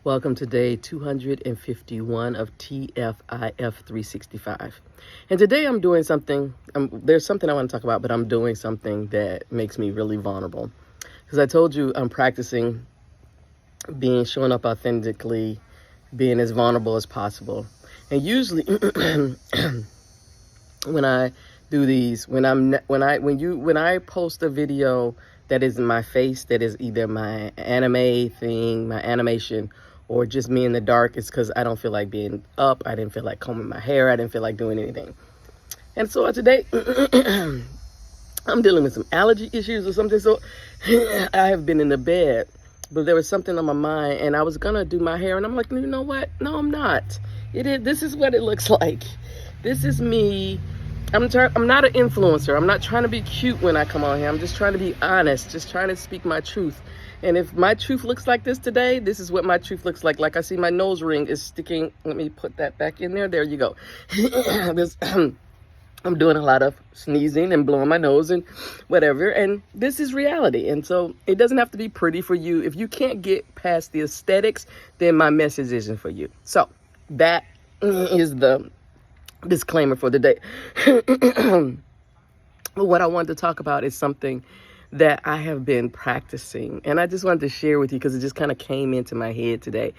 Welcome to day 251 of TFIF 365. And today I'm doing something, there's something I want to talk about, but I'm doing something that makes me really vulnerable. Because I told you I'm practicing showing up authentically, being as vulnerable as possible. And usually when I do these, when I post a video that is my face, that is either my anime thing, my animation, or just me in the dark, it's because I don't feel like being up. I didn't feel like combing my hair. I didn't feel like doing anything. And so today, I'm dealing with some allergy issues or something. So I have been in the bed, but there was something on my mind, and I was gonna do my hair, and I'm like, you know what? No, I'm not. This is what it looks like. This is me. I'm not an influencer. I'm not trying to be cute when I come on here. I'm just trying to be honest, just trying to speak my truth. And if my truth looks like this today, this is what my truth looks like. Like I see my nose ring is sticking. Let me put that back in there. There you go. I'm doing a lot of sneezing and blowing my nose and whatever. And this is reality. And so it doesn't have to be pretty for you. If you can't get past the aesthetics, then my message isn't for you. So that is the disclaimer for the day. But what I wanted to talk about is something that I have been practicing, and I just wanted to share with you because it just kind of came into my head today.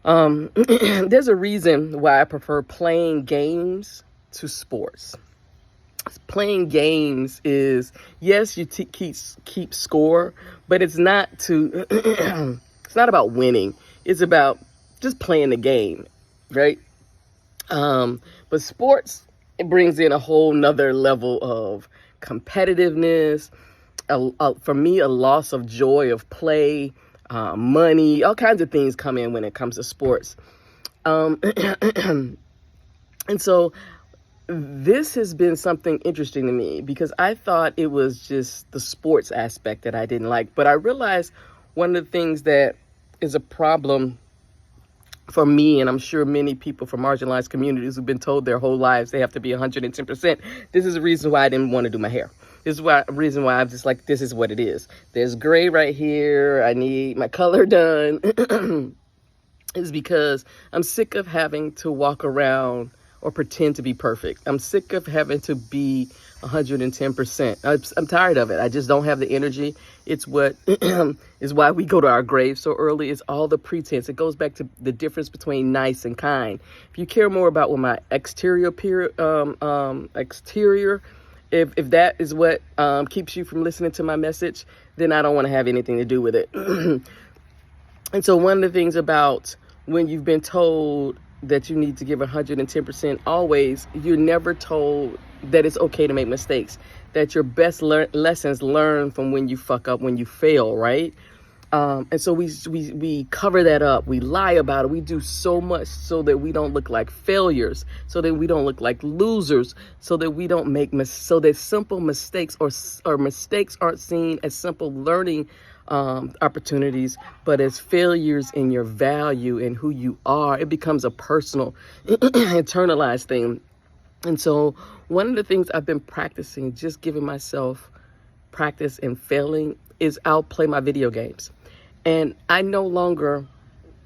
There's a reason why I prefer playing games to sports. Playing games is, yes, you keep score, but it's not it's not about winning. It's about just playing the game, right? But sports, it brings in a whole nother level of competitiveness. For me, a loss of joy of play, money, all kinds of things come in when it comes to sports. And so this has been something interesting to me because I thought it was just the sports aspect that I didn't like. But I realized one of the things that is a problem for me, and I'm sure many people from marginalized communities who've been told their whole lives they have to be 110%. This is the reason why I didn't want to do my hair. This is the reason why I'm just like, this is what it is. There's gray right here. I need my color done. Is because I'm sick of having to walk around or pretend to be perfect. I'm sick of having to be 110%. I'm tired of it. I just don't have the energy. It's what is why we go to our grave so early. It's all the pretense. It goes back to the difference between nice and kind. If you care more about what my exterior, if that is what keeps you from listening to my message, then I don't want to have anything to do with it. And so one of the things about when you've been told that you need to give 110% always, you're never told that it's okay to make mistakes, that your best lessons learn from when you fuck up, when you fail, right? And so we cover that up. We lie about it. We do so much so that we don't look like failures, so that we don't look like losers, so that we don't so that simple mistakes or mistakes aren't seen as simple learning opportunities, but as failures in your value and who you are. It becomes a personal, internalized thing. And so one of the things I've been practicing, just giving myself practice and failing, is I'll play my video games. And I no longer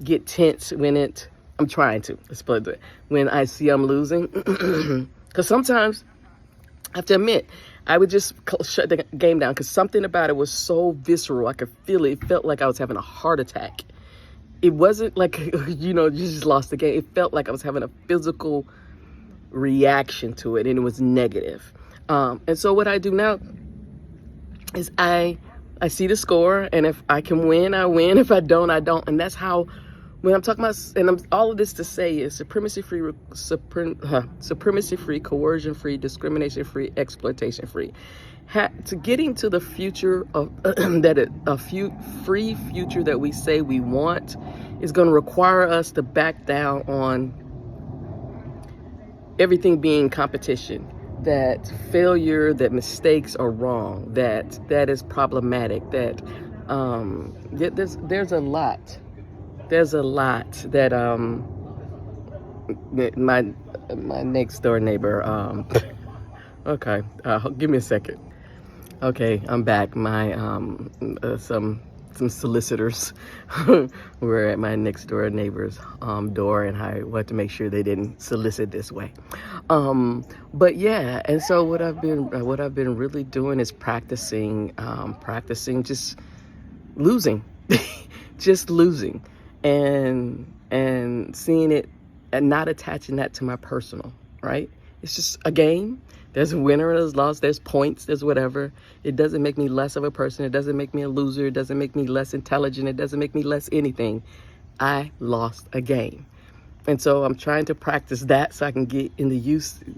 get tense when I'm trying to, when I see I'm losing. Because sometimes, I have to admit, I would just shut the game down because something about it was so visceral. I could feel it. It felt like I was having a heart attack. It wasn't like, you just lost the game. It felt like I was having a physical reaction to it, and it was negative. And so what I do now is I see the score, and if I can win, I win. If I don't, I don't. And that's how, when I'm talking about, and all of this to say is supremacy-free, coercion-free, discrimination-free, exploitation-free. To getting to the future of free future that we say we want is going to require us to back down on everything being competition. That failure, that mistakes are wrong, that is problematic, that there's a lot that my next door neighbor give me a second. Okay, I'm back. My some some solicitors were at my next door neighbor's door, and I wanted to make sure they didn't solicit this way. But yeah, and so what I've been really doing is practicing just losing, just losing, and seeing it and not attaching that to my personal, right? It's just a game. There's a winner, there's loss, there's points, there's whatever. It doesn't make me less of a person. It doesn't make me a loser. It doesn't make me less intelligent. It doesn't make me less anything. I lost a game. And so I'm trying to practice that so I can get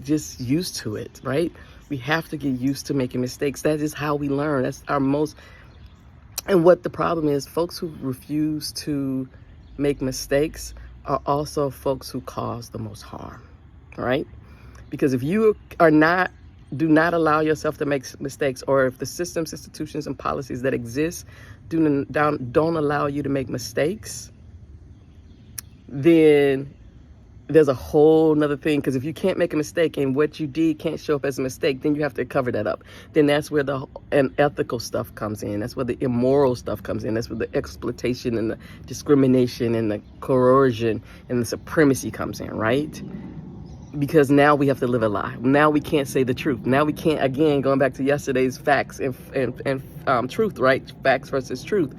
just used to it, right? We have to get used to making mistakes. That is how we learn. That's our most, and what the problem is, folks who refuse to make mistakes are also folks who cause the most harm, right? Because if you do not allow yourself to make mistakes, or if the systems, institutions, and policies that exist don't allow you to make mistakes, then there's a whole nother thing. Because if you can't make a mistake and what you did can't show up as a mistake, then you have to cover that up. Then that's where the unethical stuff comes in. That's where the immoral stuff comes in. That's where the exploitation and the discrimination and the coercion and the supremacy comes in, right? Because now we have to live a lie. Now we can't say the truth. Now we can't, again, going back to yesterday's facts and truth, right? Facts versus truth.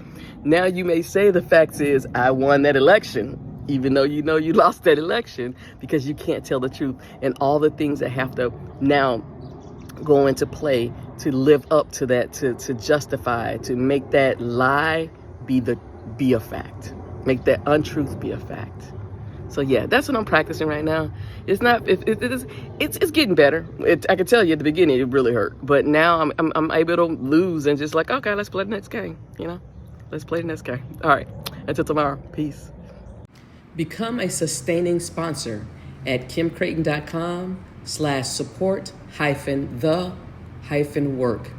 Now you may say the facts is, I won that election, even though you know you lost that election, because you can't tell the truth. And all the things that have to now go into play to live up to that, to justify, to make that lie be a fact. Make that untruth be a fact. So yeah, that's what I'm practicing right now. It's not. It's getting better. I can tell you at the beginning it really hurt, but now I'm able to lose and just like, okay, let's play the next game. Let's play the next game. All right. Until tomorrow. Peace. Become a sustaining sponsor at kimcreighton.com/support-the-work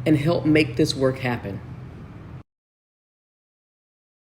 and help make this work happen.